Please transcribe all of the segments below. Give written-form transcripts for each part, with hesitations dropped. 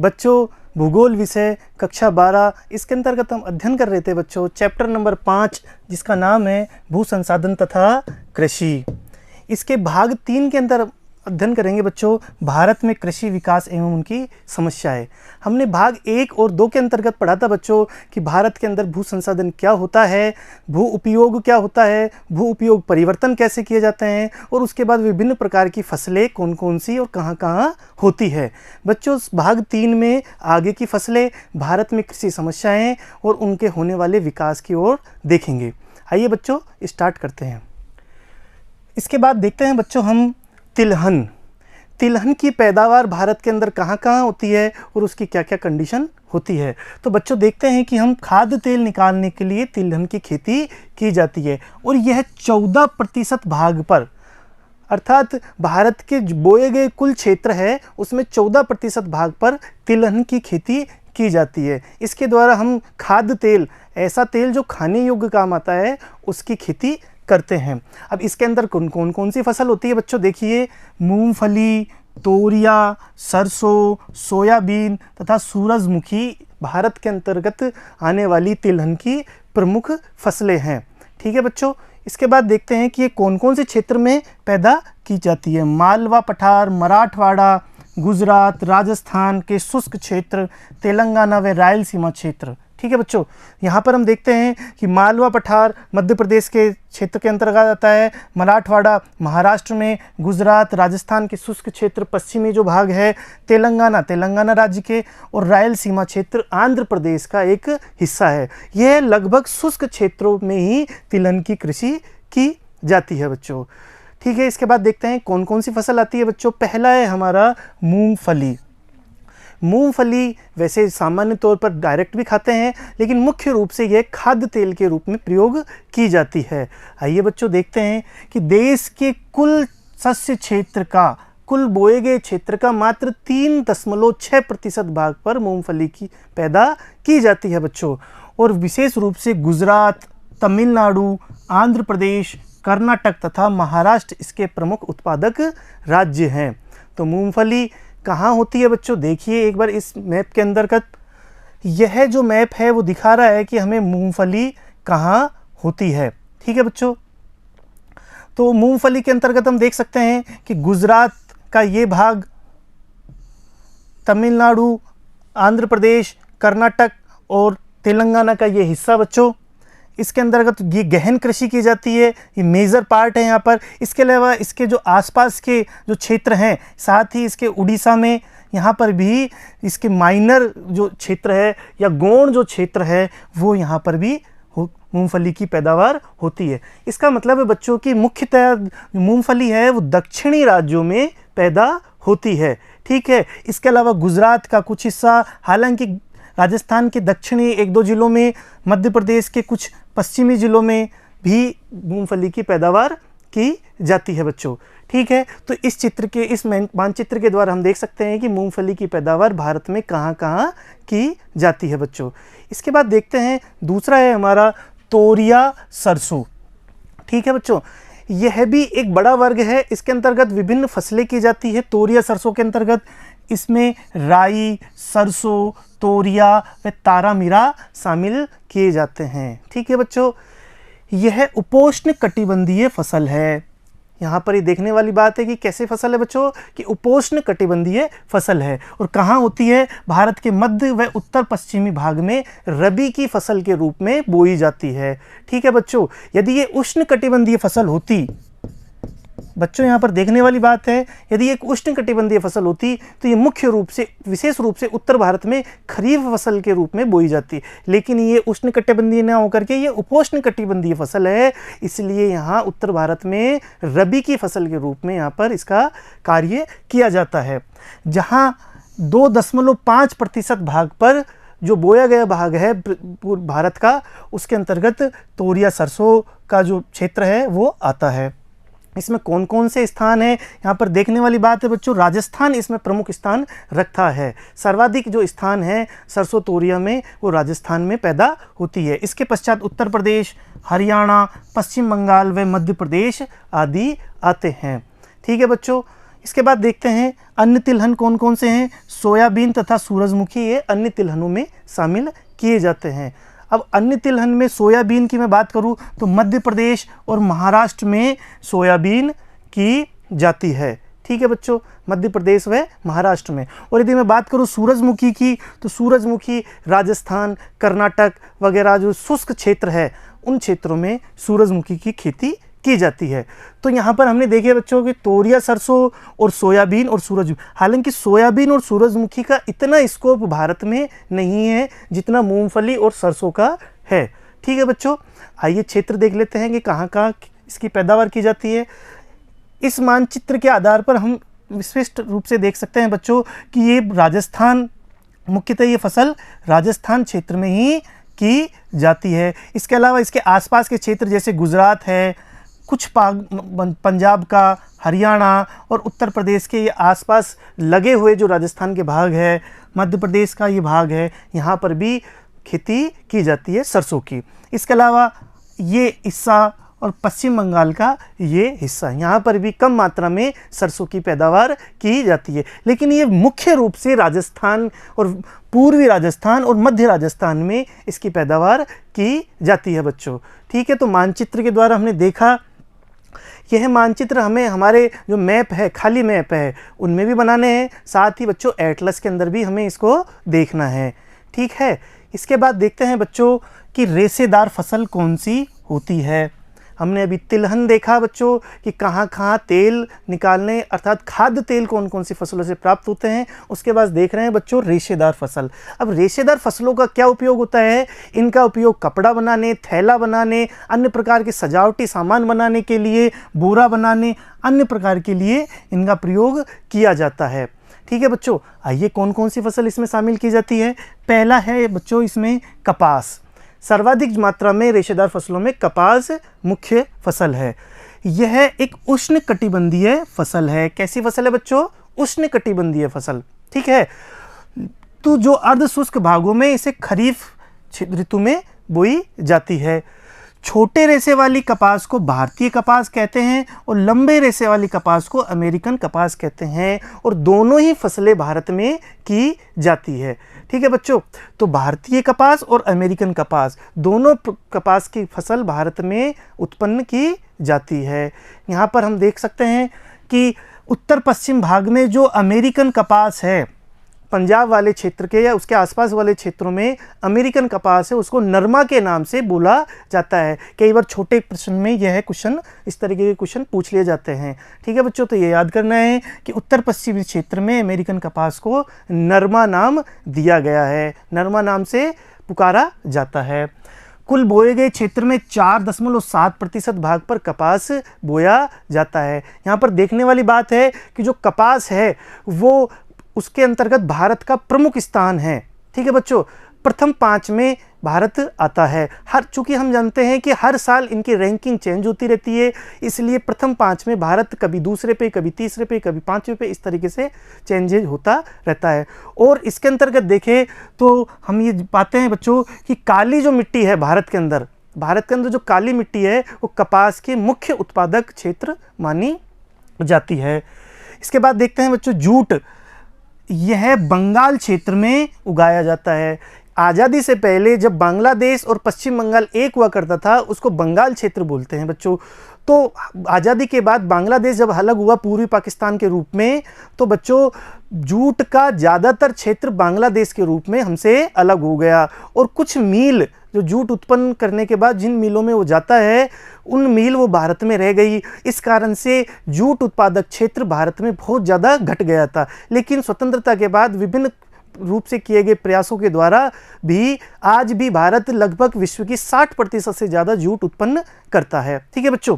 बच्चों भूगोल विषय कक्षा 12 इसके अंतर्गत हम अध्ययन कर रहे थे बच्चों चैप्टर नंबर 5 जिसका नाम है भू संसाधन तथा कृषि। इसके भाग 3 के अंदर अध्ययन करेंगे बच्चों भारत में कृषि विकास एवं उनकी समस्याएं। हमने भाग 1 और 2 के अंतर्गत पढ़ा था बच्चों कि भारत के अंदर भू संसाधन क्या होता है, भू उपयोग क्या होता है, भू उपयोग परिवर्तन कैसे किए जाते हैं और उसके बाद विभिन्न प्रकार की फसलें कौन कौन सी और कहाँ कहाँ होती है। बच्चों भाग 3 में आगे की फसलें, भारत में कृषि समस्याएँ और उनके होने वाले विकास की ओर देखेंगे। आइए बच्चों स्टार्ट करते हैं। इसके बाद देखते हैं बच्चों हम तिलहन की पैदावार भारत के अंदर कहाँ कहाँ होती है और उसकी क्या क्या कंडीशन होती है। तो बच्चों देखते हैं कि हम खाद्य तेल निकालने के लिए तिलहन की खेती की जाती है और यह 14% भाग पर, अर्थात भारत के बोए गए कुल क्षेत्र है उसमें 14% भाग पर तिलहन की खेती की जाती है। इसके द्वारा हम खाद्य तेल, ऐसा तेल जो खाने योग्य काम आता है, उसकी खेती करते हैं। अब इसके अंदर कौन सी फसल होती है बच्चों देखिए, मूंगफली, तोरिया, सरसों, सोयाबीन तथा सूरजमुखी भारत के अंतर्गत आने वाली तिलहन की प्रमुख फसलें हैं। ठीक है बच्चों, इसके बाद देखते हैं कि ये कौन कौन से क्षेत्र में पैदा की जाती है। मालवा पठार, मराठवाड़ा, गुजरात, राजस्थान के शुष्क क्षेत्र, तेलंगाना व रायलसीमा क्षेत्र। ठीक है बच्चों, यहाँ पर हम देखते हैं कि मालवा पठार मध्य प्रदेश के क्षेत्र के अंतर्गत आता है, मराठवाड़ा महाराष्ट्र में, गुजरात राजस्थान के शुष्क क्षेत्र पश्चिमी जो भाग है, तेलंगाना राज्य के और रायलसीमा क्षेत्र आंध्र प्रदेश का एक हिस्सा है। यह लगभग शुष्क क्षेत्रों में ही तिलहन की कृषि की जाती है बच्चों। ठीक है, इसके बाद देखते हैं कौन कौन सी फसल आती है बच्चों। पहला है हमारा मूंगफली। मूंगफली वैसे सामान्य तौर पर डायरेक्ट भी खाते हैं, लेकिन मुख्य रूप से यह खाद्य तेल के रूप में प्रयोग की जाती है। आइए बच्चों देखते हैं कि देश के कुल शस्य क्षेत्र का, कुल बोए गए क्षेत्र का मात्र 3.6% भाग पर मूंगफली की पैदा की जाती है बच्चों। और विशेष रूप से गुजरात, तमिलनाडु, आंध्र प्रदेश, कर्नाटक तथा महाराष्ट्र इसके प्रमुख उत्पादक राज्य हैं। तो मूंगफली कहाँ होती है बच्चों देखिए एक बार इस मैप के अंतर्गत। यह जो मैप है वो दिखा रहा है कि हमें मूंगफली कहाँ होती है। ठीक है बच्चों, तो मूंगफली के अंतर्गत हम देख सकते हैं कि गुजरात का ये भाग, तमिलनाडु, आंध्र प्रदेश, कर्नाटक और तेलंगाना का ये हिस्सा बच्चों, इसके अंतर्गत ये गहन कृषि की जाती है, ये मेजर पार्ट है यहाँ पर। इसके अलावा इसके जो आसपास के जो क्षेत्र हैं, साथ ही इसके उड़ीसा में यहाँ पर भी इसके माइनर जो क्षेत्र है या गौण जो क्षेत्र है वो यहाँ पर भी मूंगफली की पैदावार होती है। इसका मतलब है बच्चों की मुख्यतः मूंगफली है वो दक्षिणी राज्यों में पैदा होती है। ठीक है, इसके अलावा गुजरात का कुछ हिस्सा, हालांकि राजस्थान के दक्षिणी 1-2 जिलों में, मध्य प्रदेश के कुछ पश्चिमी जिलों में भी मूंगफली की पैदावार की जाती है बच्चों। ठीक है, तो इस मानचित्र के द्वारा हम देख सकते हैं कि मूंगफली की पैदावार भारत में कहाँ कहाँ की जाती है बच्चों। इसके बाद देखते हैं दूसरा है हमारा तोरिया सरसों। ठीक है बच्चों, यह भी एक बड़ा वर्ग है, इसके अंतर्गत विभिन्न फसलें की जाती है। तोरिया सरसों के अंतर्गत इसमें राई, सरसों, तोरिया व तारामीरा शामिल किए जाते हैं। ठीक है बच्चों, यह उपोष्ण कटिबंधीय फसल है। यहाँ पर ये देखने वाली बात है कि कैसे फसल है बच्चों, कि उपोष्ण कटिबंधीय फसल है और कहाँ होती है, भारत के मध्य व उत्तर पश्चिमी भाग में रबी की फसल के रूप में बोई जाती है। ठीक है बच्चों, यदि ये उष्ण कटिबंधीय फसल होती, बच्चों यहाँ पर देखने वाली बात है, यदि एक उष्ण कटिबंधीय फसल होती तो ये मुख्य रूप से, विशेष रूप से उत्तर भारत में खरीफ फसल के रूप में बोई जाती, लेकिन ये उष्ण कटिबंधीय ना होकर के ये उपोष्ण कटिबंधीय फसल है, इसलिए यहाँ उत्तर भारत में रबी की फसल के रूप में यहाँ पर इसका कार्य किया जाता है। जहाँ 2.5% भाग पर जो बोया गया भाग है भारत का, उसके अंतर्गत तोरिया सरसों का जो क्षेत्र है वो आता है। इसमें कौन कौन से स्थान है यहाँ पर देखने वाली बात है बच्चों, राजस्थान इसमें प्रमुख स्थान रखता है। सर्वाधिक जो स्थान है सरसों तोरिया में वो राजस्थान में पैदा होती है। इसके पश्चात उत्तर प्रदेश, हरियाणा, पश्चिम बंगाल व मध्य प्रदेश आदि आते हैं। ठीक है बच्चों, इसके बाद देखते हैं अन्य तिलहन कौन कौन से हैं। सोयाबीन तथा सूरजमुखी ये अन्य तिलहनों में शामिल किए जाते हैं। अब अन्य तिलहन में सोयाबीन की मैं बात करूं तो मध्य प्रदेश और महाराष्ट्र में सोयाबीन की जाती है। ठीक है बच्चों, मध्य प्रदेश व महाराष्ट्र में। और यदि मैं बात करूं सूरजमुखी की तो सूरजमुखी राजस्थान, कर्नाटक वगैरह जो शुष्क क्षेत्र है उन क्षेत्रों में सूरजमुखी की खेती की जाती है। तो यहाँ पर हमने देखे बच्चों कि तोरिया सरसों और सोयाबीन और सूरजमुखी, हालांकि सोयाबीन और सूरजमुखी का इतना स्कोप भारत में नहीं है जितना मूंगफली और सरसों का है। ठीक है बच्चों, आइए क्षेत्र देख लेते हैं कि कहाँ कहाँ इसकी पैदावार की जाती है। इस मानचित्र के आधार पर हम विशिष्ट रूप से देख सकते हैं बच्चों कि ये राजस्थान, मुख्यतः ये फसल राजस्थान क्षेत्र में ही की जाती है। इसके अलावा इसके आसपास के क्षेत्र जैसे गुजरात है, कुछ पंजाब का, हरियाणा और उत्तर प्रदेश के ये आसपास लगे हुए जो राजस्थान के भाग है, मध्य प्रदेश का ये भाग है, यहाँ पर भी खेती की जाती है सरसों की। इसके अलावा ये हिस्सा और पश्चिम बंगाल का ये हिस्सा, यहाँ पर भी कम मात्रा में सरसों की पैदावार की जाती है। लेकिन ये मुख्य रूप से राजस्थान और पूर्वी राजस्थान और मध्य राजस्थान में इसकी पैदावार की जाती है बच्चों। ठीक है, तो मानचित्र के द्वारा हमने देखा, यह मानचित्र हमें हमारे जो मैप है, खाली मैप है, उनमें भी बनाने हैं, साथ ही बच्चों एटलस के अंदर भी हमें इसको देखना है। ठीक है, इसके बाद देखते हैं बच्चों कि रेशेदार फसल कौन सी होती है। हमने अभी तिलहन देखा बच्चों कि कहाँ कहाँ तेल निकालने अर्थात खाद्य तेल कौन कौन सी फसलों से प्राप्त होते हैं। उसके बाद देख रहे हैं बच्चों रेशेदार फसल। अब रेशेदार फसलों का क्या उपयोग होता है? इनका उपयोग कपड़ा बनाने, थैला बनाने, अन्य प्रकार के सजावटी सामान बनाने के लिए, बोरा बनाने, अन्य प्रकार के लिए इनका प्रयोग किया जाता है। ठीक है बच्चों, आइए कौन कौन सी फसल इसमें शामिल की जाती है। पहला है बच्चों इसमें कपास। सर्वाधिक मात्रा में रेशेदार फसलों में कपास मुख्य फसल है। यह एक उष्णकटिबंधीय फसल है। कैसी फसल है बच्चों? उष्णकटिबंधीय फसल। ठीक है, तो जो अर्ध शुष्क भागों में इसे खरीफ ऋतु में बोई जाती है। छोटे रेशे वाली कपास को भारतीय कपास कहते हैं और लंबे रेशे वाली कपास को अमेरिकन कपास कहते हैं, और दोनों ही फसलें भारत में की जाती है। ठीक है बच्चों, तो भारतीय कपास और अमेरिकन कपास दोनों कपास की फसल भारत में उत्पन्न की जाती है। यहाँ पर हम देख सकते हैं कि उत्तर पश्चिम भाग में जो अमेरिकन कपास है, पंजाब वाले क्षेत्र के या उसके आसपास वाले क्षेत्रों में अमेरिकन कपास है, उसको नरमा के नाम से बोला जाता है। कई बार छोटे प्रश्न में यह क्वेश्चन, इस तरीके के क्वेश्चन पूछ लिए जाते हैं। ठीक है बच्चों, तो ये याद करना है कि उत्तर पश्चिमी क्षेत्र में अमेरिकन कपास को नरमा नाम दिया गया है, नरमा नाम से पुकारा जाता है। कुल बोए गए क्षेत्र में 4.7% भाग पर कपास बोया जाता है। यहाँ पर देखने वाली बात है कि जो कपास है वो उसके अंतर्गत भारत का प्रमुख स्थान है। ठीक है बच्चों, प्रथम 5 में भारत आता है। चूंकि हम जानते हैं कि हर साल इनकी रैंकिंग चेंज होती रहती है, इसलिए प्रथम 5 में भारत कभी दूसरे पे, कभी तीसरे पे, कभी 5वें पे, इस तरीके से चेंजेज होता रहता है। और इसके अंतर्गत देखें तो हम ये पाते हैं बच्चों कि काली जो मिट्टी है भारत के अंदर जो काली मिट्टी है वो कपास के मुख्य उत्पादक क्षेत्र मानी जाती है। इसके बाद देखते हैं बच्चों जूट। यह बंगाल क्षेत्र में उगाया जाता है। आज़ादी से पहले जब बांग्लादेश और पश्चिम बंगाल एक हुआ करता था, उसको बंगाल क्षेत्र बोलते हैं बच्चों। तो आज़ादी के बाद बांग्लादेश जब अलग हुआ पूर्वी पाकिस्तान के रूप में, तो बच्चों जूट का ज़्यादातर क्षेत्र बांग्लादेश के रूप में हमसे अलग हो गया, और कुछ मील जो जूट उत्पन्न करने के बाद जिन मिलों में वो जाता है, उन मील वो भारत में रह गई। इस कारण से जूट उत्पादक क्षेत्र भारत में बहुत ज़्यादा घट गया था। लेकिन स्वतंत्रता के बाद विभिन्न रूप से किए गए प्रयासों के द्वारा भी आज भी भारत लगभग विश्व की 60% से ज़्यादा जूट उत्पन्न करता है। ठीक है बच्चों,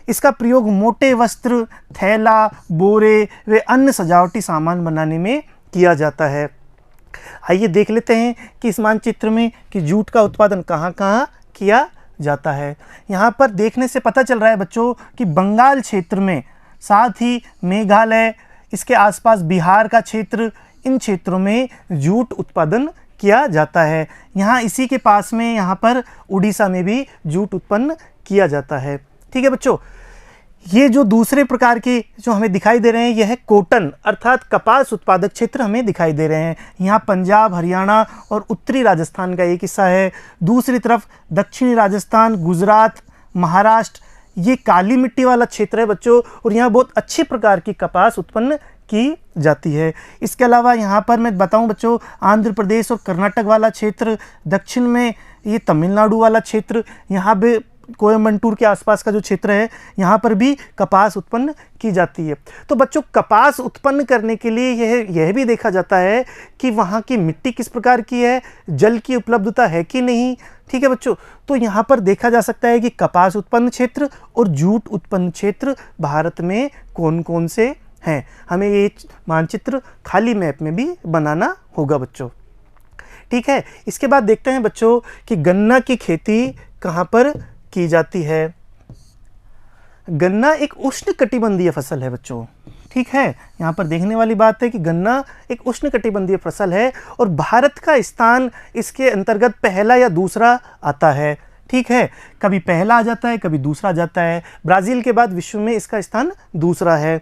इसका प्रयोग मोटे वस्त्र, थैला, बोरे व अन्य सजावटी सामान बनाने में किया जाता है। आइए देख लेते हैं कि इस मानचित्र में कि जूट का उत्पादन कहाँ कहाँ किया जाता है। यहाँ पर देखने से पता चल रहा है बच्चों कि बंगाल क्षेत्र में, साथ ही मेघालय, इसके आसपास बिहार का क्षेत्र, इन क्षेत्रों में जूट उत्पादन किया जाता है। यहाँ इसी के पास में यहाँ पर उड़ीसा में भी जूट उत्पन्न किया जाता है। ठीक है बच्चों, ये जो दूसरे प्रकार के जो हमें दिखाई दे रहे हैं, यह है कॉटन अर्थात कपास उत्पादक क्षेत्र हमें दिखाई दे रहे हैं। यहाँ पंजाब, हरियाणा और उत्तरी राजस्थान का एक हिस्सा है। दूसरी तरफ दक्षिणी राजस्थान, गुजरात, महाराष्ट्र, ये काली मिट्टी वाला क्षेत्र है बच्चों, और यहाँ बहुत अच्छी प्रकार की कपास उत्पन्न की जाती है। इसके अलावा यहाँ पर मैं बताऊँ बच्चों, आंध्र प्रदेश और कर्नाटक वाला क्षेत्र, दक्षिण में ये तमिलनाडु वाला क्षेत्र, यहाँ पे कोयम्बटूर के आसपास का जो क्षेत्र है, यहाँ पर भी कपास उत्पन्न की जाती है। तो बच्चों, कपास उत्पन्न करने के लिए यह भी देखा जाता है कि वहाँ की मिट्टी किस प्रकार की है, जल की उपलब्धता है कि नहीं। ठीक है बच्चों, तो यहाँ पर देखा जा सकता है कि कपास उत्पन्न क्षेत्र और जूट उत्पन्न क्षेत्र भारत में कौन कौन से हैं। हमें ये मानचित्र खाली मैप में भी बनाना होगा बच्चों। ठीक है, इसके बाद देखते हैं बच्चों कि गन्ना की खेती कहाँ पर की जाती है। गन्ना एक उष्णकटिबंधीय फसल है बच्चों। ठीक है, यहाँ पर देखने वाली बात है कि गन्ना एक उष्णकटिबंधीय फसल है और भारत का स्थान इसके अंतर्गत पहला या दूसरा आता है। ठीक है, कभी पहला आ जाता है, कभी दूसरा आ जाता है। ब्राज़ील के बाद विश्व में इसका स्थान दूसरा है।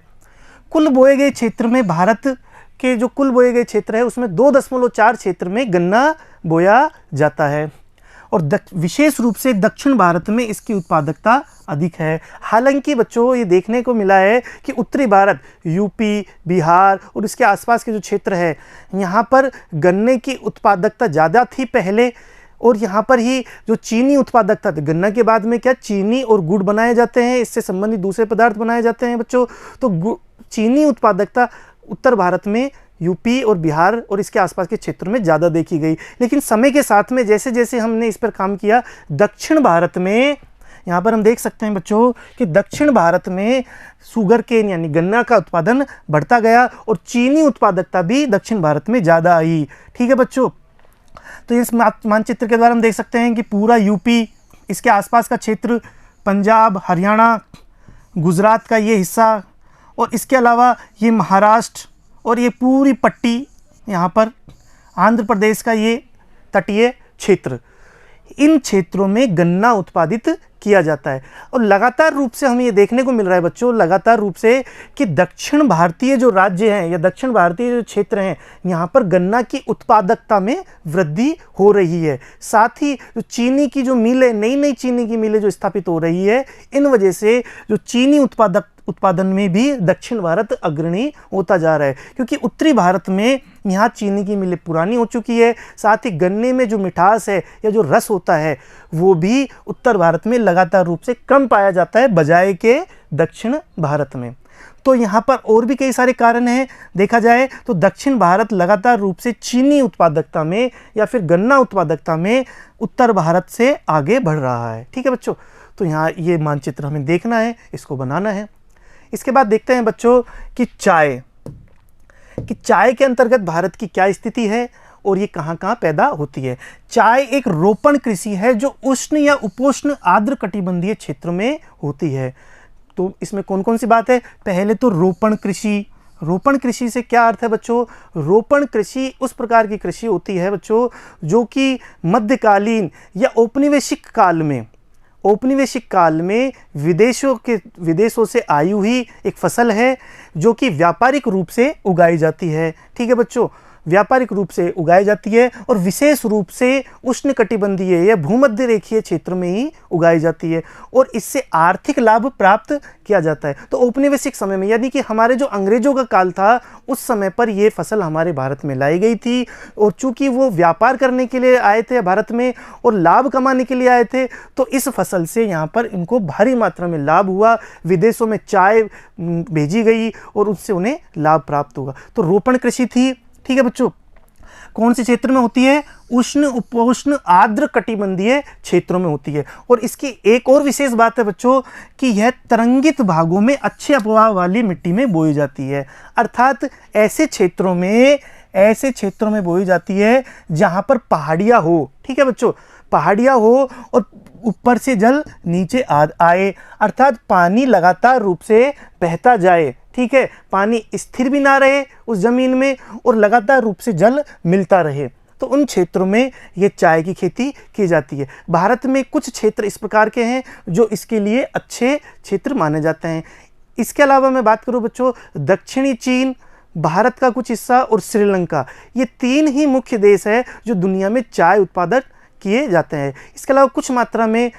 कुल बोए गए क्षेत्र में, भारत के जो कुल बोए गए क्षेत्र है उसमें 2.4 क्षेत्र में गन्ना बोया जाता है और विशेष रूप से दक्षिण भारत में इसकी उत्पादकता अधिक है। हालांकि बच्चों, ये देखने को मिला है कि उत्तरी भारत, यूपी, बिहार और इसके आसपास के जो क्षेत्र है, यहाँ पर गन्ने की उत्पादकता ज़्यादा थी पहले, और यहाँ पर ही जो चीनी उत्पादकता थी, गन्ना के बाद में क्या चीनी और गुड़ बनाए जाते हैं, इससे संबंधित दूसरे पदार्थ बनाए जाते हैं बच्चों। तो चीनी उत्पादकता उत्तर भारत में, यूपी और बिहार और इसके आसपास के क्षेत्रों में ज़्यादा देखी गई। लेकिन समय के साथ में जैसे जैसे हमने इस पर काम किया, दक्षिण भारत में, यहाँ पर हम देख सकते हैं बच्चों कि दक्षिण भारत में शुगर केन यानी गन्ना का उत्पादन बढ़ता गया और चीनी उत्पादकता भी दक्षिण भारत में ज़्यादा आई। ठीक है बच्चों, तो इस मानचित्र के द्वारा हम देख सकते हैं कि पूरा यूपी, इसके आसपास का क्षेत्र, पंजाब, हरियाणा, गुजरात का ये हिस्सा और इसके अलावा ये महाराष्ट्र और ये पूरी पट्टी यहाँ पर आंध्र प्रदेश का ये तटीय क्षेत्र, इन क्षेत्रों में गन्ना उत्पादित किया जाता है। और लगातार रूप से हमें ये देखने को मिल रहा है बच्चों, लगातार रूप से कि दक्षिण भारतीय जो राज्य हैं या दक्षिण भारतीय जो क्षेत्र हैं, यहाँ पर गन्ना की उत्पादकता में वृद्धि हो रही है। साथ ही जो चीनी की जो मिलें, नई नई चीनी की मिलें जो स्थापित हो रही है, इन वजह से जो चीनी उत्पादन में भी दक्षिण भारत अग्रणी होता जा रहा है, क्योंकि उत्तरी भारत में यहाँ चीनी की मिलें पुरानी हो चुकी है। साथ ही गन्ने में जो मिठास है या जो रस होता है वो भी उत्तर भारत में लगातार रूप से कम पाया जाता है बजाय के दक्षिण भारत में। तो यहाँ पर और भी कई सारे कारण हैं। देखा जाए तो दक्षिण भारत लगातार रूप से चीनी उत्पादकता में या फिर गन्ना उत्पादकता में उत्तर भारत से आगे बढ़ रहा है। ठीक है बच्चों, तो यहाँ ये मानचित्र हमें देखना है, इसको बनाना है। इसके बाद देखते हैं बच्चों कि चाय के अंतर्गत भारत की क्या स्थिति है और ये कहाँ कहाँ पैदा होती है। चाय एक रोपण कृषि है जो उष्ण या उपोष्ण आर्द्र कटिबंधीय क्षेत्र में होती है। तो इसमें कौन कौन सी बात है? पहले तो रोपण कृषि। रोपण कृषि से क्या अर्थ है बच्चों? रोपण कृषि उस प्रकार की कृषि होती है बच्चों जो कि मध्यकालीन या औपनिवेशिक काल में विदेशों से आई हुई एक फसल है जो कि व्यापारिक रूप से उगाई जाती है। ठीक है बच्चों, व्यापारिक रूप से उगाई जाती है और विशेष रूप से उष्णकटिबंधीय या भूमध्य रेखीय क्षेत्र में ही उगाई जाती है और इससे आर्थिक लाभ प्राप्त किया जाता है। तो औपनिवेशिक समय में, यानी कि हमारे जो अंग्रेजों का काल था, उस समय पर ये फसल हमारे भारत में लाई गई थी और चूंकि वो व्यापार करने के लिए आए थे भारत में और लाभ कमाने के लिए आए थे, तो इस फसल से यहाँ पर इनको भारी मात्रा में लाभ हुआ। विदेशों में चाय भेजी गई और उससे उन्हें लाभ प्राप्त हुआ। तो रोपण कृषि थी। ठीक है बच्चों, कौन से क्षेत्र में होती है? उष्ण उपोष्ण आर्द्र कटिबंधीय क्षेत्रों में होती है। और इसकी एक और विशेष बात है बच्चों कि यह तरंगित भागों में अच्छे अपवाह वाली मिट्टी में बोई जाती है, अर्थात ऐसे क्षेत्रों में बोई जाती है जहां पर पहाड़ियां हो। ठीक है बच्चों, पहाड़ियां हो और ऊपर से जल नीचे आए, अर्थात पानी लगातार रूप से बहता जाए। ठीक है, पानी स्थिर भी ना रहे उस जमीन में और लगातार रूप से जल मिलता रहे। तो उन क्षेत्रों में ये चाय की खेती की जाती है। भारत में कुछ क्षेत्र इस प्रकार के हैं जो इसके लिए अच्छे क्षेत्र माने जाते हैं। इसके अलावा मैं बात करूं बच्चों, दक्षिणी चीन, भारत का कुछ हिस्सा और श्रीलंका, ये 3 ही मुख्य देश है जो दुनिया में चाय उत्पादन किए जाते हैं। इसके अलावा कुछ मात्रा में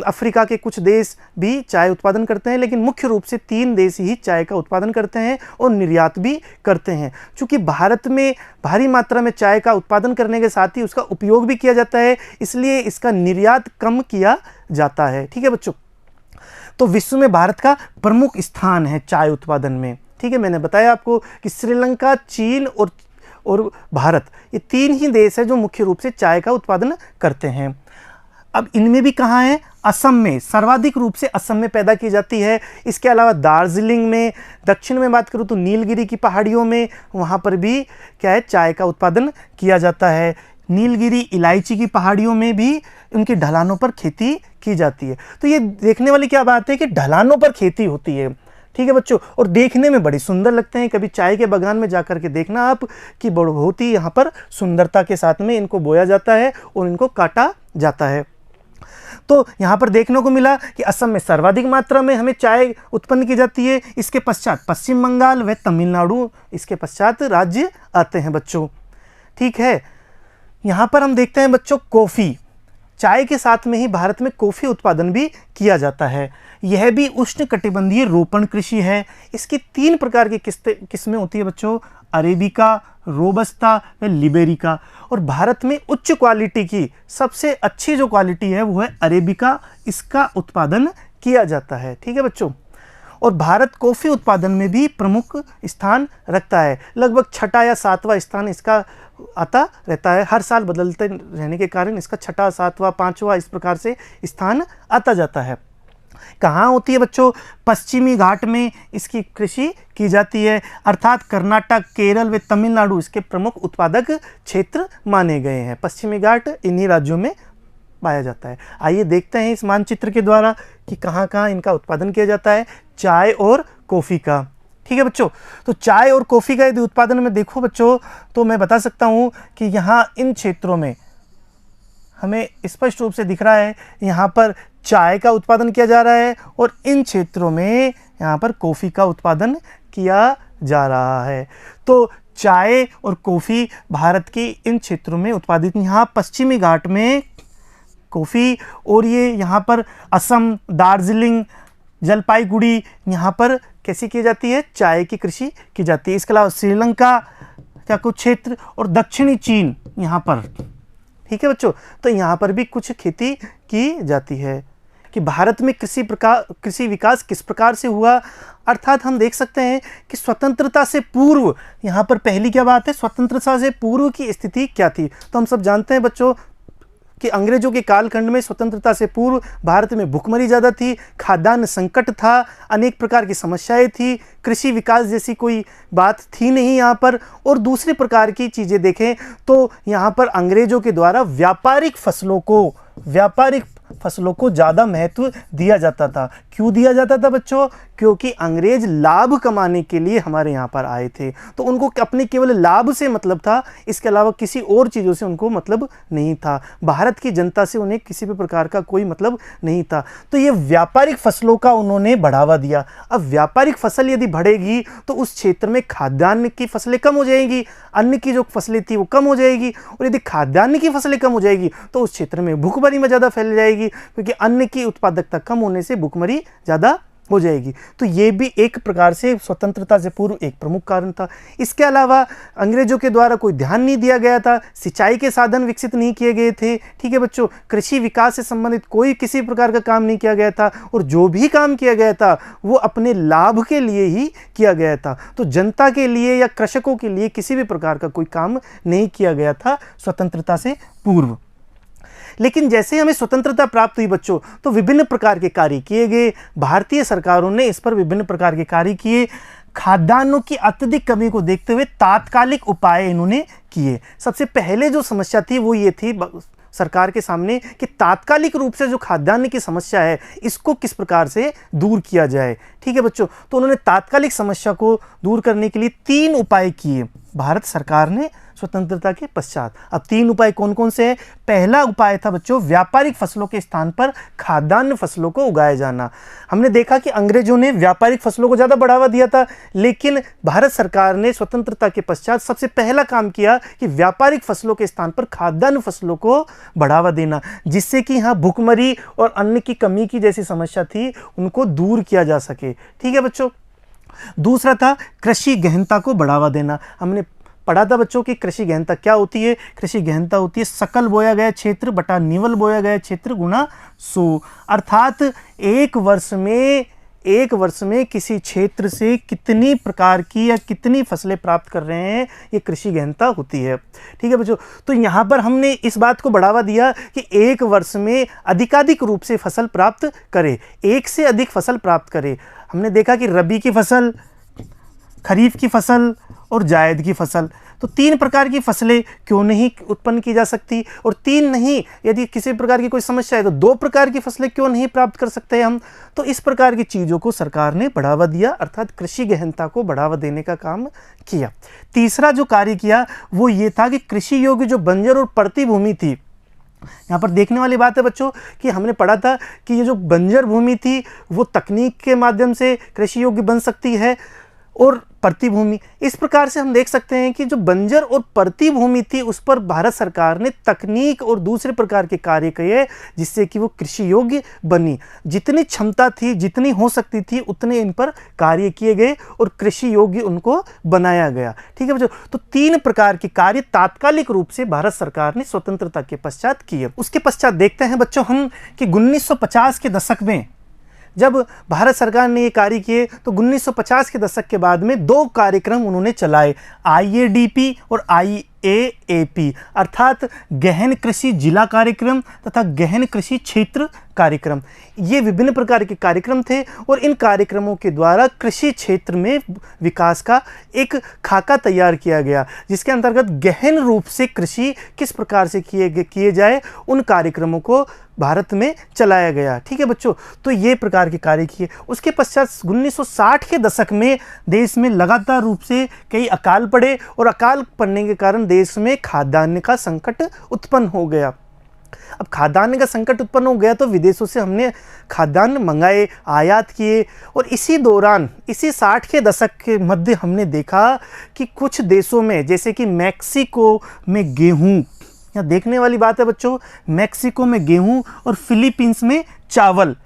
अफ्रीका के कुछ देश भी चाय उत्पादन करते हैं, लेकिन मुख्य रूप से 3 देश ही चाय का उत्पादन करते हैं और निर्यात भी करते हैं। चूँकि भारत में भारी मात्रा में चाय का उत्पादन करने के साथ ही उसका उपयोग भी किया जाता है, इसलिए इसका निर्यात कम किया जाता है। ठीक है बच्चों, तो विश्व में भारत का प्रमुख स्थान है चाय उत्पादन में। ठीक है, मैंने बताया आपको कि श्रीलंका, चीन और भारत, ये 3 ही देश है जो मुख्य रूप से चाय का उत्पादन करते हैं। अब इनमें भी कहाँ है? असम में, सर्वाधिक रूप से असम में पैदा की जाती है। इसके अलावा दार्जिलिंग में, दक्षिण में बात करूँ तो नीलगिरी की पहाड़ियों में, वहाँ पर भी क्या है, चाय का उत्पादन किया जाता है। नीलगिरी, इलायची की पहाड़ियों में भी उनकी ढलानों पर खेती की जाती है। तो ये देखने वाली क्या बात है कि ढलानों पर खेती होती है। ठीक है बच्चों, और देखने में बड़ी सुंदर लगते हैं। कभी चाय के बागान में जाकर के देखना आप कि बहुत ही यहाँ पर सुंदरता के साथ में इनको बोया जाता है और इनको काटा जाता है। तो यहाँ पर देखने को मिला कि असम में सर्वाधिक मात्रा में हमें चाय उत्पन्न की जाती है। इसके पश्चात पश्चिम बंगाल व तमिलनाडु, इसके पश्चात राज्य आते हैं बच्चों। ठीक है, यहाँ पर हम देखते हैं बच्चों कॉफ़ी, चाय के साथ में ही भारत में कॉफ़ी उत्पादन भी किया जाता है। यह भी उष्णकटिबंधीय रोपण कृषि है। इसकी 3 प्रकार की किस्में होती है बच्चों, अरेबिका, रोबस्ता व लिबेरिका। और भारत में उच्च क्वालिटी की सबसे अच्छी जो क्वालिटी है वो है अरेबिका, इसका उत्पादन किया जाता है। ठीक है बच्चों, और भारत कॉफ़ी उत्पादन में भी प्रमुख स्थान रखता है। लगभग 6ठा या 7वां स्थान इसका आता रहता है। हर साल बदलते रहने के कारण इसका 6ठा, 7वां, 5वां इस प्रकार से स्थान आता जाता है। कहाँ होती है बच्चों? पश्चिमी घाट में इसकी कृषि की जाती है, अर्थात कर्नाटक, केरल व तमिलनाडु इसके प्रमुख उत्पादक क्षेत्र माने गए हैं। पश्चिमी घाट इन्हीं राज्यों में पाया जाता है। आइए देखते हैं इस मानचित्र के द्वारा कि कहाँ कहाँ इनका उत्पादन किया जाता है, चाय और कॉफ़ी का। ठीक है बच्चों, तो चाय और कॉफ़ी का यदि उत्पादन में देखो बच्चों, तो मैं बता सकता हूँ कि यहाँ इन क्षेत्रों में हमें स्पष्ट रूप से दिख रहा है, यहाँ पर चाय का उत्पादन किया जा रहा है और इन क्षेत्रों में यहाँ पर कॉफ़ी का उत्पादन किया जा रहा है। तो चाय और कॉफ़ी भारत की इन क्षेत्रों में उत्पादित, यहाँ पश्चिमी घाट में कॉफ़ी, और ये यहाँ पर असम, दार्जिलिंग, जलपाईगुड़ी, यहाँ पर कैसी की जाती है, चाय की कृषि की जाती है। इसके अलावा श्रीलंका का कुछ क्षेत्र और दक्षिणी चीन यहाँ पर। ठीक है बच्चों, तो यहाँ पर भी कुछ खेती की जाती है। कि भारत में कृषि विकास किस प्रकार से हुआ, अर्थात हम देख सकते हैं कि स्वतंत्रता से पूर्व, यहाँ पर पहली क्या बात है, स्वतंत्रता से पूर्व की स्थिति क्या थी। तो हम सब जानते हैं बच्चों कि अंग्रेजों के कालखंड में, स्वतंत्रता से पूर्व भारत में भुखमरी ज़्यादा थी, खाद्यान्न संकट था, अनेक प्रकार की समस्याएं थी, कृषि विकास जैसी कोई बात थी नहीं यहाँ पर। और दूसरी प्रकार की चीज़ें देखें तो यहाँ पर अंग्रेजों के द्वारा व्यापारिक फसलों को ज़्यादा महत्व दिया जाता था। क्यों दिया जाता था बच्चों? क्योंकि अंग्रेज लाभ कमाने के लिए हमारे यहाँ पर आए थे, तो उनको अपने केवल लाभ से मतलब था, इसके अलावा किसी और चीज़ों से उनको मतलब नहीं था। भारत की जनता से उन्हें किसी भी प्रकार का कोई मतलब नहीं था। तो ये व्यापारिक फसलों का उन्होंने बढ़ावा दिया। अब व्यापारिक फसल यदि बढ़ेगी तो उस क्षेत्र में खाद्यान्न की फसलें कम हो जाएंगी, अन्न की जो फसलें थी वो कम हो जाएगी, और यदि खाद्यान्न की फसलें कम हो जाएगी तो उस क्षेत्र में भूखमरी में ज़्यादा फैल जाएगी, क्योंकि अन्न की उत्पादकता कम होने से भूखमरी ज़्यादा हो जाएगी। तो ये भी एक प्रकार से स्वतंत्रता से पूर्व एक प्रमुख कारण था। इसके अलावा अंग्रेजों के द्वारा कोई ध्यान नहीं दिया गया था, सिंचाई के साधन विकसित नहीं किए गए थे। ठीक है बच्चों, कृषि विकास से संबंधित कोई किसी प्रकार का काम नहीं किया गया था, और जो भी काम किया गया था वो अपने लाभ के लिए ही किया गया था। तो जनता के लिए या कृषकों के लिए किसी भी प्रकार का कोई काम नहीं किया गया था स्वतंत्रता से पूर्व। लेकिन जैसे हमें स्वतंत्रता प्राप्त हुई बच्चों, तो विभिन्न प्रकार के कार्य किए गए। भारतीय सरकारों ने इस पर विभिन्न प्रकार के कार्य किए। खाद्यान्नों की अत्यधिक कमी को देखते हुए तात्कालिक उपाय इन्होंने किए। सबसे पहले जो समस्या थी वो ये थी सरकार के सामने कि तात्कालिक रूप से जो खाद्यान्न की समस्या है इसको किस प्रकार से दूर किया जाए। ठीक है बच्चों, तो उन्होंने तात्कालिक समस्या को दूर करने के लिए 3 उपाय किए। भारत सरकार ने स्वतंत्रता के पश्चात। अब 3 उपाय कौन कौन से हैं? पहला उपाय था बच्चों व्यापारिक फसलों के स्थान पर खाद्यान्न फसलों को उगाया जाना। हमने देखा कि अंग्रेजों ने व्यापारिक फसलों को ज़्यादा बढ़ावा दिया था, लेकिन भारत सरकार ने स्वतंत्रता के पश्चात सबसे पहला काम किया कि व्यापारिक फसलों के स्थान पर खाद्यान्न फसलों को बढ़ावा देना, जिससे कि यहाँ भूखमरी और अन्न की कमी की जैसी समस्या थी उनको दूर किया जा सके। ठीक है बच्चों। दूसरा था कृषि गहनता को बढ़ावा देना। हमने पढ़ा था बच्चों की कृषि गहनता क्या होती है? कृषि गहनता होती है सकल बोया गया क्षेत्र बटा निवल बोया गया क्षेत्र गुणा 100, अर्थात एक वर्ष में किसी क्षेत्र से कितनी प्रकार की या कितनी फसलें प्राप्त कर रहे हैं, ये कृषि गहनता होती है। ठीक है बच्चों। तो यहाँ पर हमने इस बात को बढ़ावा दिया कि एक वर्ष में अधिकाधिक रूप से फसल प्राप्त करे, एक से अधिक फसल प्राप्त करे। हमने देखा कि रबी की फसल, खरीफ की फसल और जायद की फसल, तो 3 प्रकार की फसलें क्यों नहीं उत्पन्न की जा सकती? और 3 नहीं, यदि किसी प्रकार की कोई समस्या है तो 2 प्रकार की फसलें क्यों नहीं प्राप्त कर सकते हम? तो इस प्रकार की चीज़ों को सरकार ने बढ़ावा दिया, अर्थात कृषि गहनता को बढ़ावा देने का काम किया। तीसरा जो कार्य किया वो ये था कि कृषि योग्य जो बंजर और पड़ती भूमि थी, यहाँ पर देखने वाली बात है बच्चों कि हमने पढ़ा था कि ये जो बंजर भूमि थी वो तकनीक के माध्यम से कृषि योग्य बन सकती है, और परती भूमि, इस प्रकार से हम देख सकते हैं कि जो बंजर और परती भूमि थी उस पर भारत सरकार ने तकनीक और दूसरे प्रकार के कार्य किए, जिससे कि वो कृषि योग्य बनी। जितनी क्षमता थी, जितनी हो सकती थी, उतने इन पर कार्य किए गए और कृषि योग्य उनको बनाया गया। ठीक है बच्चों। तो 3 प्रकार के कार्य तात्कालिक रूप से भारत सरकार ने स्वतंत्रता के पश्चात किए। उसके पश्चात देखते हैं बच्चों हम कि 1950 के दशक में जब भारत सरकार ने ये कार्य किए तो 1950 के दशक के बाद में 2 कार्यक्रम उन्होंने चलाए, IADP और IAAP, अर्थात गहन कृषि जिला कार्यक्रम तथा गहन कृषि क्षेत्र कार्यक्रम। ये विभिन्न प्रकार के कार्यक्रम थे और इन कार्यक्रमों के द्वारा कृषि क्षेत्र में विकास का एक खाका तैयार किया गया, जिसके अंतर्गत गहन रूप से कृषि किस प्रकार से किए जाए उन कार्यक्रमों को भारत में चलाया गया। ठीक है बच्चों। तो ये प्रकार के कार्य किए। उसके पश्चात 1960 के दशक में देश में लगातार रूप से कई अकाल पड़े और अकाल पड़ने के कारण देश में खाद्यान्न का संकट उत्पन्न हो गया। अब खाद्यान्न का संकट उत्पन्न हो गया तो विदेशों से हमने खाद्यान्न मंगाए, आयात किए, और इसी दौरान इसी 60 के दशक के मध्य हमने देखा कि कुछ देशों में जैसे कि मैक्सिको में गेहूं, यहाँ देखने वाली बात है बच्चों, मैक्सिको में गेहूं और फिलीपींस में चावल,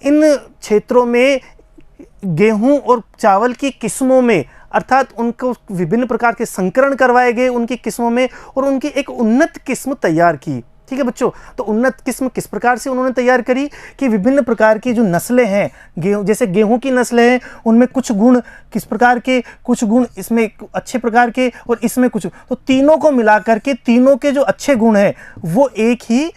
इन क्षेत्रों में गेहूं और चावल की किस्मों में अर्थात उनको विभिन्न प्रकार के संकरण करवाए गए उनकी किस्मों में और उनकी एक उन्नत किस्म तैयार की। ठीक है बच्चों। तो उन्नत किस्म किस प्रकार से उन्होंने तैयार करी कि विभिन्न प्रकार की जो नस्लें हैं, गेहूं जैसे गेहूं की नस्लें हैं उनमें कुछ गुण किस प्रकार के, कुछ गुण इसमें अच्छे प्रकार के और इसमें कुछ, तो तीनों को मिलाकर के तीनों के जो अच्छे गुण हैं वो एक ही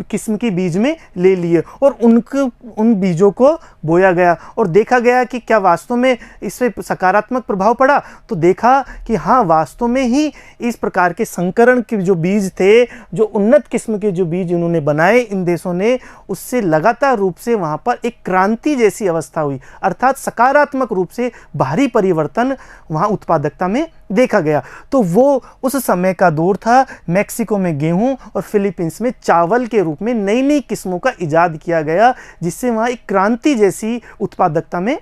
किस्म के बीज में ले लिए और उन बीजों को बोया गया और देखा गया कि क्या वास्तव में इससे सकारात्मक प्रभाव पड़ा। तो देखा कि हाँ, वास्तव में ही इस प्रकार के संकरण के जो बीज थे, जो उन्नत किस्म के जो बीज उन्होंने बनाए इन देशों ने, उससे लगातार रूप से वहाँ पर एक क्रांति जैसी अवस्था हुई, अर्थात सकारात्मक रूप से भारी परिवर्तन वहाँ उत्पादकता में देखा गया। तो वो उस समय का दौर था, मैक्सिको में गेहूं और फिलीपींस में चावल के रूप में नई नई किस्मों का इजाद किया गया, जिससे वहाँ एक क्रांति जैसी उत्पादकता में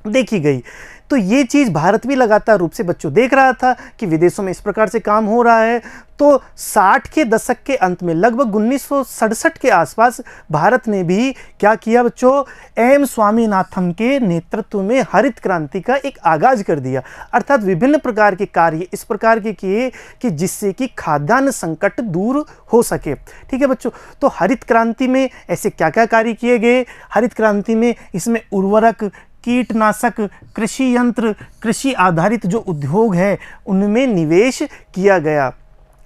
देखी गई। तो ये चीज़ भारत भी लगातार रूप से बच्चों देख रहा था कि विदेशों में इस प्रकार से काम हो रहा है। तो 60 के दशक के अंत में लगभग 1967 के आसपास भारत ने भी क्या किया बच्चों, एम स्वामीनाथन के नेतृत्व में हरित क्रांति का एक आगाज कर दिया, अर्थात विभिन्न प्रकार के कार्य इस प्रकार के किए कि जिससे कि खाद्यान्न संकट दूर हो सके। ठीक है बच्चों। तो हरित क्रांति में ऐसे क्या क्या कार्य किए गए? हरित क्रांति में इसमें उर्वरक, कीटनाशक, कृषि यंत्र, कृषि आधारित जो उद्योग है उनमें निवेश किया गया।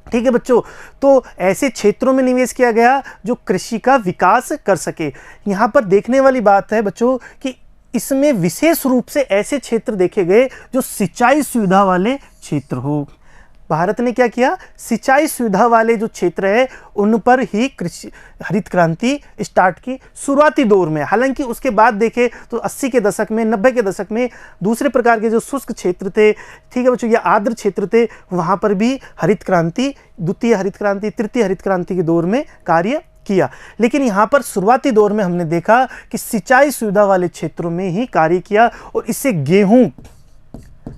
ठीक है बच्चों। तो ऐसे क्षेत्रों में निवेश किया गया जो कृषि का विकास कर सके। यहाँ पर देखने वाली बात है बच्चों कि इसमें विशेष रूप से ऐसे क्षेत्र देखे गए जो सिंचाई सुविधा वाले क्षेत्र हो। भारत ने क्या किया, सिंचाई सुविधा वाले जो क्षेत्र है उन पर ही कृषि हरित क्रांति स्टार्ट की शुरुआती दौर में। हालांकि उसके बाद देखें तो 80 के दशक में, 90 के दशक में दूसरे प्रकार के जो शुष्क क्षेत्र थे, ठीक है बच्चों, या आर्द्र क्षेत्र थे, वहाँ पर भी हरित क्रांति, द्वितीय हरित क्रांति, तृतीय हरित क्रांति के दौर में कार्य किया। लेकिन यहाँ पर शुरुआती दौर में हमने देखा कि सिंचाई सुविधा वाले क्षेत्रों में ही कार्य किया और इससे गेहूं,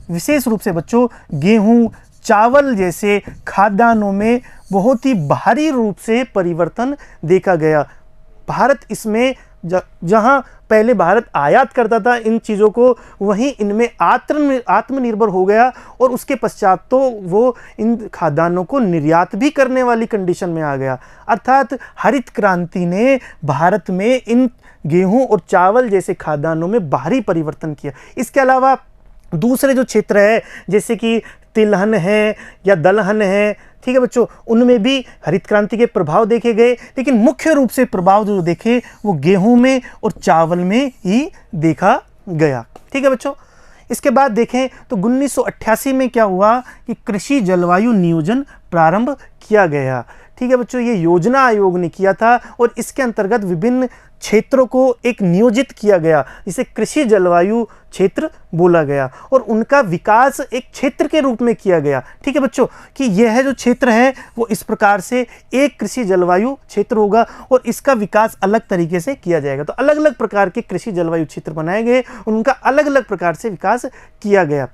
विशेष रूप से बच्चों गेहूं, चावल जैसे खाद्यान्नों में बहुत ही भारी रूप से परिवर्तन देखा गया। भारत इसमें जहां पहले भारत आयात करता था इन चीज़ों को, वहीं इनमें आत्मनिर्भर हो गया और उसके पश्चात तो वो इन खाद्यान्नों को निर्यात भी करने वाली कंडीशन में आ गया। अर्थात हरित क्रांति ने भारत में इन गेहूं और चावल जैसे खाद्यान्नों में भारी परिवर्तन किया। इसके अलावा दूसरे जो क्षेत्र है जैसे कि तिलहन है या दलहन है, ठीक है बच्चों, उनमें भी हरित क्रांति के प्रभाव देखे गए, लेकिन मुख्य रूप से प्रभाव जो देखे वो गेहूं में और चावल में ही देखा गया। ठीक है बच्चों, इसके बाद देखें तो 1988 में क्या हुआ कि कृषि जलवायु नियोजन प्रारंभ किया गया। ठीक है बच्चों, ये योजना आयोग ने किया था और इसके अंतर्गत विभिन्न क्षेत्रों को एक नियोजित किया गया, जिसे कृषि जलवायु क्षेत्र बोला गया और उनका विकास एक क्षेत्र के रूप में किया गया। ठीक है बच्चों, कि यह जो क्षेत्र है वो इस प्रकार से एक कृषि जलवायु क्षेत्र होगा और इसका विकास अलग तरीके से किया जाएगा। तो अलग अलग प्रकार के कृषि जलवायु क्षेत्र बनाए गए, उनका अलग अलग प्रकार से विकास किया गया।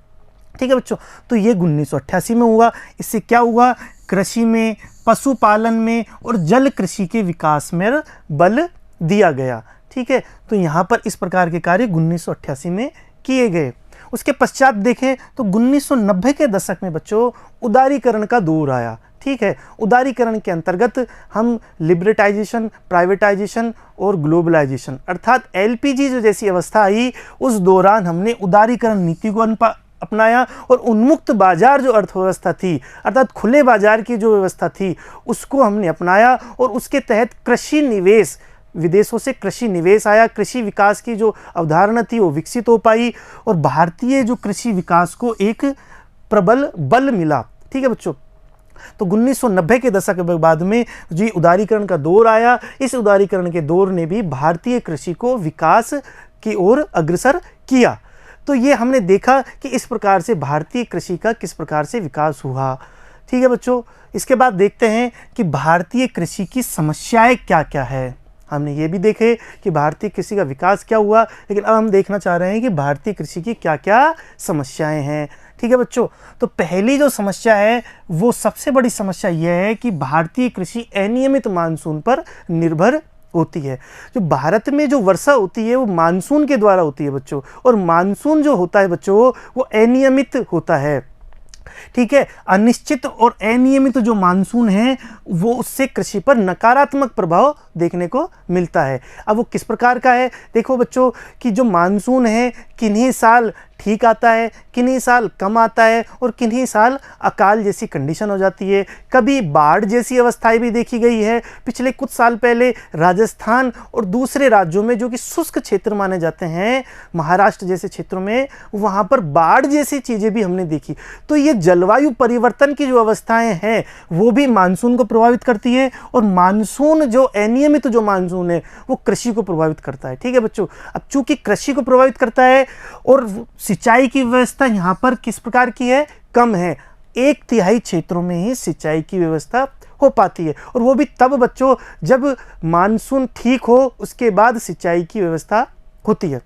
ठीक है बच्चों, तो ये 1988 में हुआ। इससे क्या हुआ, कृषि में, पशुपालन में और जल कृषि के विकास में बल दिया गया। ठीक है, तो यहाँ पर इस प्रकार के कार्य 1988 में किए गए। उसके पश्चात देखें तो 1990 के दशक में बच्चों उदारीकरण का दौर आया। ठीक है, उदारीकरण के अंतर्गत हम लिबरेटाइजेशन, प्राइवेटाइजेशन और ग्लोबलाइजेशन अर्थात एलपीजी जो जैसी अवस्था आई, उस दौरान हमने उदारीकरण नीति को अपनाया और उन्मुक्त बाजार जो अर्थव्यवस्था थी अर्थात खुले बाजार की जो व्यवस्था थी उसको हमने अपनाया और उसके तहत कृषि निवेश, विदेशों से कृषि निवेश आया, कृषि विकास की जो अवधारणा थी वो विकसित हो पाई और भारतीय जो कृषि विकास को एक प्रबल बल मिला। ठीक है बच्चों, तो 1990 के दशक के बाद में जो उदारीकरण का दौर आया, इस उदारीकरण के दौर ने भी भारतीय कृषि को विकास की ओर अग्रसर किया। तो ये हमने देखा कि इस प्रकार से भारतीय कृषि का किस प्रकार से विकास हुआ। ठीक है बच्चों, इसके बाद देखते हैं कि भारतीय कृषि की समस्याएं क्या क्या है। हमने ये भी देखे कि भारतीय कृषि का विकास क्या हुआ, लेकिन अब हम देखना चाह रहे हैं कि भारतीय कृषि की क्या क्या समस्याएं हैं। ठीक है बच्चों, तो पहली जो समस्या है वो सबसे बड़ी समस्या यह है कि भारतीय कृषि अनियमित मानसून पर निर्भर होती है। जो भारत में जो वर्षा होती है वो मानसून के द्वारा होती है बच्चों, और मानसून जो होता है बच्चों वो अनियमित होता है। ठीक है, अनिश्चित और अनियमित जो मानसून है वो उससे कृषि पर नकारात्मक प्रभाव देखने को मिलता है। अब वो किस प्रकार का है, देखो बच्चों कि जो मानसून है किन्हीं साल ठीक आता है, किन्हीं साल कम आता है और किन्हीं साल अकाल जैसी कंडीशन हो जाती है। कभी बाढ़ जैसी अवस्थाएं भी देखी गई है। पिछले कुछ साल पहले राजस्थान और दूसरे राज्यों में जो कि शुष्क क्षेत्र माने जाते हैं, महाराष्ट्र जैसे क्षेत्रों में, वहाँ पर बाढ़ जैसी चीज़ें भी हमने देखी। तो ये जलवायु परिवर्तन की जो अवस्थाएं हैं वो भी मानसून को प्रभावित करती है और मानसून जो अनियमित जो मानसून है वो कृषि को प्रभावित करता है। ठीक है बच्चों, अब चूंकि कृषि को प्रभावित करता है और सिंचाई की व्यवस्था यहाँ पर किस प्रकार की है, कम है। 1/3 क्षेत्रों में ही सिंचाई की व्यवस्था हो पाती है और वो भी तब बच्चों जब मानसून ठीक हो, उसके बाद सिंचाई की व्यवस्था होती है।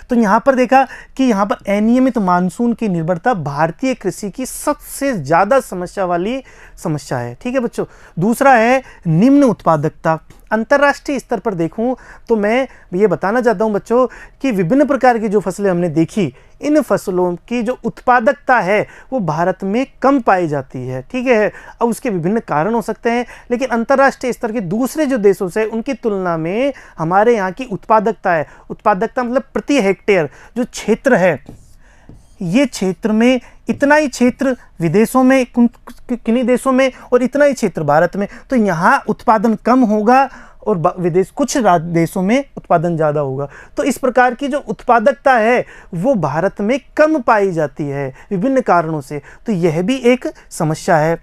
तो यहाँ पर देखा कि यहाँ पर अनियमित मानसून की निर्भरता भारतीय कृषि की सबसे ज़्यादा समस्या वाली समस्या है। ठीक है बच्चों, दूसरा है निम्न उत्पादकता। अंतर्राष्ट्रीय स्तर पर देखूं तो मैं ये बताना चाहता हूं बच्चों कि विभिन्न प्रकार की जो फसलें हमने देखी, इन फसलों की जो उत्पादकता है वो भारत में कम पाई जाती है। ठीक है, अब उसके विभिन्न कारण हो सकते हैं, लेकिन अंतर्राष्ट्रीय स्तर के दूसरे जो देशों से उनकी तुलना में हमारे यहाँ की उत्पादकता है, उत्पादकता मतलब प्रति हेक्टेयर जो क्षेत्र है, ये क्षेत्र में इतना ही क्षेत्र विदेशों में किन्हीं देशों में और इतना ही क्षेत्र भारत में, तो यहाँ उत्पादन कम होगा और विदेश कुछ देशों में उत्पादन ज़्यादा होगा। तो इस प्रकार की जो उत्पादकता है वो भारत में कम पाई जाती है विभिन्न कारणों से। तो यह भी एक समस्या है।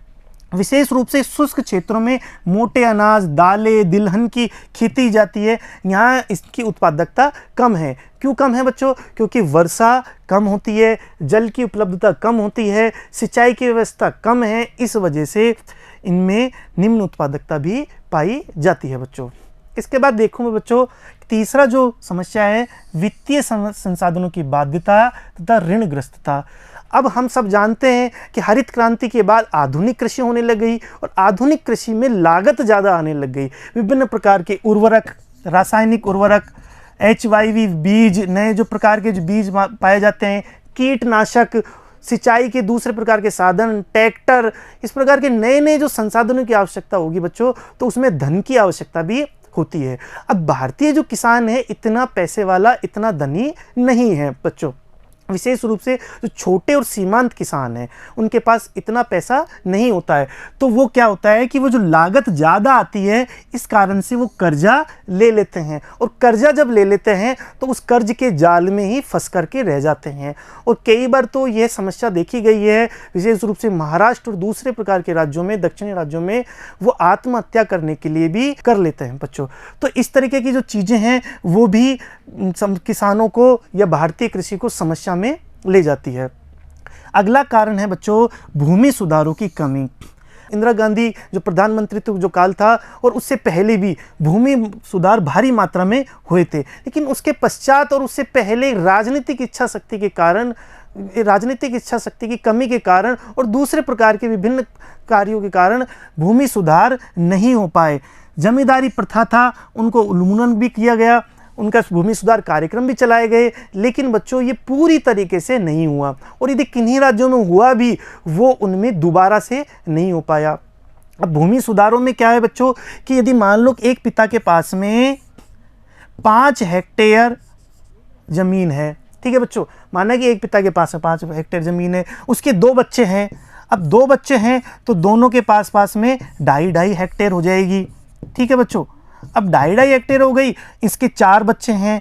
विशेष रूप से शुष्क क्षेत्रों में मोटे अनाज, दालें, तिलहन की खेती की जाती है, यहाँ इसकी उत्पादकता कम है। क्यों कम है बच्चों? क्योंकि वर्षा कम होती है, जल की उपलब्धता कम होती है, सिंचाई की व्यवस्था कम है, इस वजह से इनमें निम्न उत्पादकता भी पाई जाती है बच्चों। इसके बाद देखूँ बच्चों, तीसरा जो समस्या है वित्तीय संसाधनों की बाध्यता तथा ऋणग्रस्तता। अब हम सब जानते हैं कि हरित क्रांति के बाद आधुनिक कृषि होने लग गई और आधुनिक कृषि में लागत ज़्यादा आने लग गई। विभिन्न प्रकार के उर्वरक, रासायनिक उर्वरक, HYV बीज, नए जो प्रकार के जो बीज पाए जाते हैं, कीटनाशक, सिंचाई के दूसरे प्रकार के साधन, ट्रैक्टर, इस प्रकार के नए नए जो संसाधनों की आवश्यकता होगी बच्चों, तो उसमें धन की आवश्यकता भी होती है। अब भारतीय जो किसान है इतना पैसे वाला, इतना धनी नहीं है बच्चों। विशेष रूप से जो छोटे और सीमांत किसान हैं उनके पास इतना पैसा नहीं होता है। तो वो क्या होता है कि वो जो लागत ज़्यादा आती है इस कारण से वो कर्जा ले लेते हैं, और कर्जा जब ले लेते हैं तो उस कर्ज के जाल में ही फंस करके रह जाते हैं। और कई बार तो यह समस्या देखी गई है विशेष रूप से महाराष्ट्र और दूसरे प्रकार के राज्यों में, दक्षिणी राज्यों में, वो आत्महत्या करने के लिए भी कर लेते हैं बच्चों। तो इस तरीके की जो चीज़ें हैं वो भी किसानों को या भारतीय कृषि को समस्या में ले जाती है। अगला कारण है बच्चों भूमि सुधारों की कमी। इंदिरा गांधी जो प्रधानमंत्रित्व जो काल था और उससे पहले भी भूमि सुधार भारी मात्रा में हुए थे, लेकिन उसके पश्चात और उससे पहले राजनीतिक इच्छा शक्ति की कमी के कारण और दूसरे प्रकार के विभिन्न कार्यों के कारण भूमि सुधार नहीं हो पाए। जमींदारी प्रथा था, उनको उन्मूलन भी किया गया, उनका भूमि सुधार कार्यक्रम भी चलाए गए, लेकिन बच्चों ये पूरी तरीके से नहीं हुआ, और यदि किन्हीं राज्यों में हुआ भी वो उनमें दोबारा से नहीं हो पाया। अब भूमि सुधारों में क्या है बच्चों कि यदि मान लो एक पिता के पास में 5 हेक्टेयर ज़मीन है, ठीक है बच्चों, माना कि एक पिता के पास में 5 हेक्टेयर ज़मीन है, उसके 2 बच्चे हैं। अब 2 बच्चे हैं तो दोनों के पास में 2.5 हेक्टेयर हो जाएगी, ठीक है बच्चों। अब 2.5 हेक्टेयर हो गई, इसके 4 बच्चे हैं,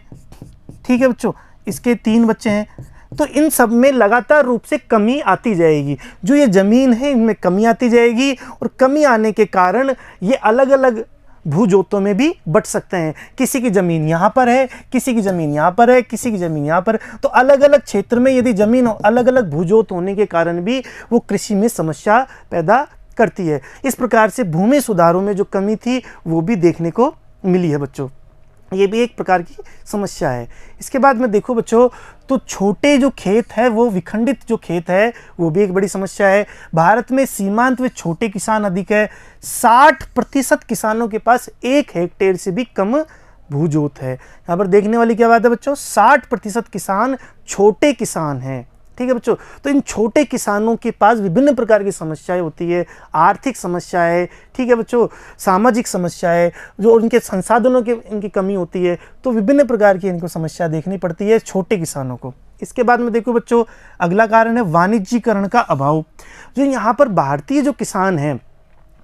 ठीक है बच्चों, इसके 3 बच्चे हैं, तो इन सब में लगातार रूप से कमी आती जाएगी। जो ये ज़मीन है इनमें कमी आती जाएगी, और कमी आने के कारण ये अलग अलग भूजोतों में भी बट सकते हैं। किसी की ज़मीन यहाँ पर है, किसी की ज़मीन यहाँ पर है, किसी की ज़मीन यहाँ पर, तो अलग अलग क्षेत्र में यदि ज़मीन अलग अलग भूजोत होने के कारण भी वो कृषि में समस्या पैदा करती है। इस प्रकार से भूमि सुधारों में जो कमी थी वो भी देखने को मिली है बच्चों। ये भी एक प्रकार की समस्या है। इसके बाद में देखो बच्चों, तो छोटे जो खेत है वो विखंडित जो खेत है वो भी एक बड़ी समस्या है। भारत में सीमांत व छोटे किसान अधिक है। 60% किसानों के पास 1 हेक्टेयर से भी कम भूजोत है। यहाँ पर देखने वाली क्या बात है बच्चों, 60% किसान छोटे किसान हैं, ठीक है बच्चों। तो इन छोटे किसानों के पास विभिन्न प्रकार की समस्याएं होती है, आर्थिक समस्याएं, ठीक है बच्चों, सामाजिक समस्याएं, जो उनके संसाधनों की इनकी कमी होती है, तो विभिन्न प्रकार की इनको समस्या देखनी पड़ती है छोटे किसानों को। इसके बाद में देखो बच्चों, अगला कारण है वाणिज्यीकरण का अभाव। जो यहाँ पर भारतीय जो किसान हैं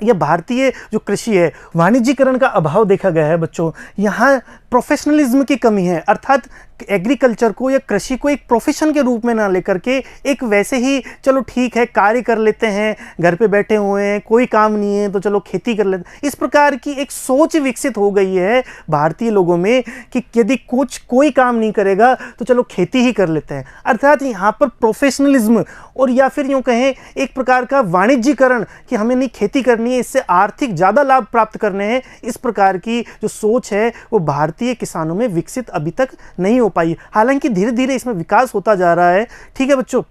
या भारतीय जो कृषि है, वाणिज्यीकरण का अभाव देखा गया है बच्चों। यहाँ प्रोफेशनलिज्म की कमी है, अर्थात एग्रीकल्चर को या कृषि को एक प्रोफेशन के रूप में ना लेकर के एक वैसे ही चलो ठीक है कार्य कर लेते हैं, घर पे बैठे हुए हैं, कोई काम नहीं है तो चलो खेती कर लेते हैं, इस प्रकार की एक सोच विकसित हो गई है भारतीय लोगों में कि यदि कोई काम नहीं करेगा तो चलो खेती ही कर लेते हैं। अर्थात यहाँ पर प्रोफेशनलिज्म और या फिर यूँ कहें एक प्रकार का वाणिज्यीकरण कि हमें नहीं खेती करनी है, इससे आर्थिक ज़्यादा लाभ प्राप्त करने हैं, इस प्रकार की जो सोच है वो भारतीय किसानों में विकसित अभी तक नहीं हो पाई। हालांकि धीरे धीरे इसमें विकास होता जा रहा है, ठीक है बच्चों।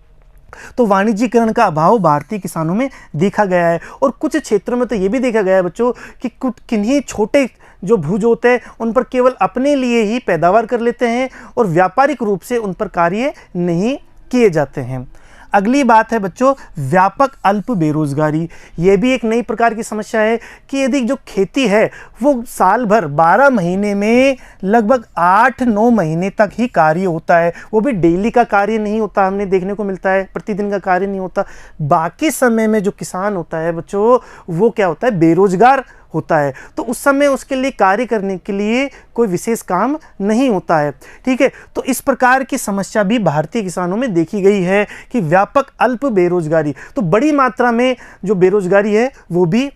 तो वाणिज्यीकरण का अभाव भारतीय किसानों में देखा गया है, और कुछ क्षेत्रों में तो ये भी देखा गया है बच्चों कि किन्हीं छोटे जो भूजोत है उन पर केवल अपने लिए ही पैदावार कर लेते हैं और व्यापारिक रूप से उन पर कार्य नहीं किए जाते हैं। अगली बात है बच्चों व्यापक अल्प बेरोजगारी। ये भी एक नई प्रकार की समस्या है कि यदि जो खेती है वो साल भर 12 महीने में लगभग 8-9 महीने तक ही कार्य होता है, वो भी डेली का कार्य नहीं होता, हमने देखने को मिलता है प्रतिदिन का कार्य नहीं होता। बाकी समय में जो किसान होता है बच्चों वो क्या होता है, बेरोजगार होता है, तो उस समय उसके लिए कार्य करने के लिए कोई विशेष काम नहीं होता है। ठीक है, तो इस प्रकार की समस्या भी भारतीय किसानों में देखी गई है कि व्यापक अल्प बेरोजगारी, तो बड़ी मात्रा में जो बेरोजगारी है वो भी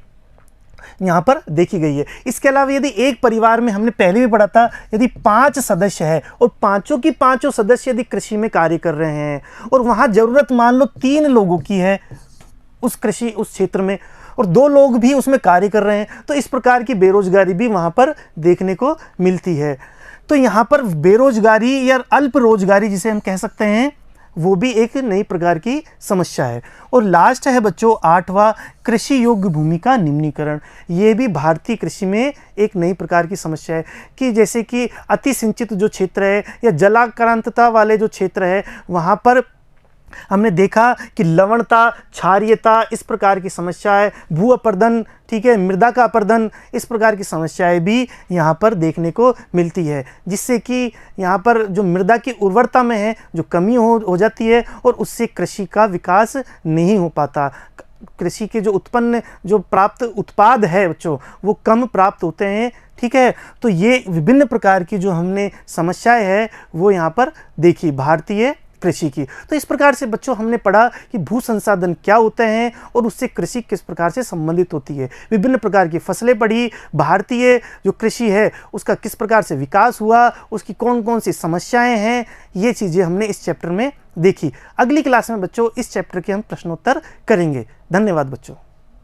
यहाँ पर देखी गई है। इसके अलावा यदि एक परिवार में, हमने पहले भी पढ़ा था, यदि 5 सदस्य है और पांचों की पांचों सदस्य यदि कृषि में कार्य कर रहे हैं और वहाँ जरूरत मान लो 3 लोगों की है उस क्षेत्र में, और 2 लोग भी उसमें कार्य कर रहे हैं, तो इस प्रकार की बेरोजगारी भी वहाँ पर देखने को मिलती है। तो यहाँ पर बेरोजगारी या अल्प रोजगारी जिसे हम कह सकते हैं, वो भी एक नई प्रकार की समस्या है। और लास्ट है बच्चों 8वां, कृषि योग्य भूमि का निम्नीकरण। ये भी भारतीय कृषि में एक नई प्रकार की समस्या है कि जैसे कि अति सिंचित जो क्षेत्र है या जलाक्रांतता वाले जो क्षेत्र है, वहाँ पर हमने देखा कि लवणता, क्षारीयता, इस प्रकार की समस्या है, भू अपर्दन, ठीक है, मृदा का अपर्दन, इस प्रकार की समस्याएं भी यहाँ पर देखने को मिलती है, जिससे कि यहाँ पर जो मृदा की उर्वरता में है जो कमी हो जाती है और उससे कृषि का विकास नहीं हो पाता। कृषि के जो प्राप्त उत्पाद है बच्चों, वो कम प्राप्त होते हैं। ठीक है, तो ये विभिन्न प्रकार की जो हमने समस्याएं हैं वो यहाँ पर देखी भारतीय कृषि की। तो इस प्रकार से बच्चों हमने पढ़ा कि भू संसाधन क्या होते हैं और उससे कृषि किस प्रकार से संबंधित होती है। विभिन्न प्रकार की फसलें पढ़ी, भारतीय जो कृषि है उसका किस प्रकार से विकास हुआ, उसकी कौन कौन सी समस्याएं हैं, ये चीज़ें हमने इस चैप्टर में देखी। अगली क्लास में बच्चों इस चैप्टर के हम प्रश्नोत्तर करेंगे। धन्यवाद बच्चों।